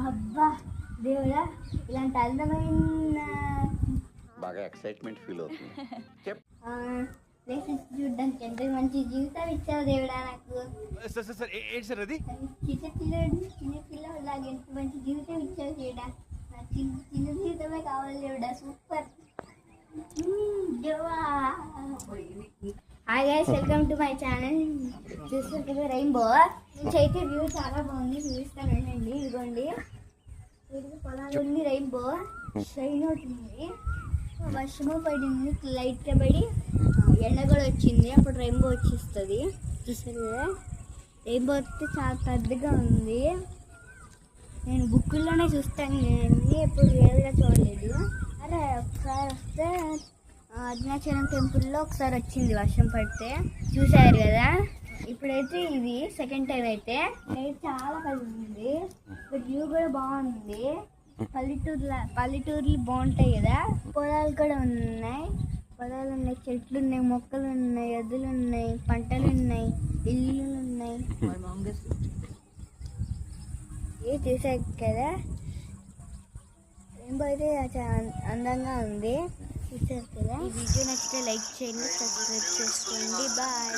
అబ్బా దేవుడా, ఇలాంటి అందమైన బాగా ఎక్సైట్మెంట్ ఫీల్ అవుతుంది. ప్లేసెస్ చూడడానికి ఎంత మంచి జీవితం ఇచ్చావు దేవుడా నాకు. చిన్నపిల్లలాగా ఎంత మంచి జీవితం ఇచ్చావు దేవుడా. నాకు చిన్న జీవితమే కావాలి దేవుడా. Super. Hi guys, welcome to my channel. చూస్తారు కదా రెయిన్బో. అయితే వ్యూ చాలా బాగుంది, చూపిస్తానండి. ఇదిగోండి, పొలాలు ఉంది, రెయిన్బో షైన్ అవుతుంది. వర్షము పడింది, లైట్గా పడి ఎండ కూడా వచ్చింది. అప్పుడు రెయిన్బో వచ్చేస్తుంది. చూసారు కదా, రెయిన్బో వస్తే చాలా పెద్దగా ఉంది. నేను బుక్కుల్లోనే చూస్తాను, నేను ఎప్పుడు రియల్గా చూడలేదు. అరే ఒకసారి వస్తే అరుణాచలం టెంపుల్లో ఒకసారి వచ్చింది వర్షం పడితే, చూసారు కదా. ఇప్పుడైతే ఇది సెకండ్ టైం. అయితే చాలా కలిగింది, వ్యూ కూడా బాగుంది. పల్లెటూర్లు బాగుంటాయి కదా. పొలాలు కూడా ఉన్నాయి, చెట్లు ఉన్నాయి, మొక్కలు ఉన్నాయి, ఎద్దులు ఉన్నాయి, పంటలు ఉన్నాయి, ఇల్లులు ఉన్నాయి. ఇది చూసారు కదా, రెయిన్బో అయితే అందంగా ఉంది. చూసారు కదా. ఈ వీడియో నచ్చితే లైక్ చేయండి, సబ్స్క్రైబ్ చేసుకోండి. బాయ్.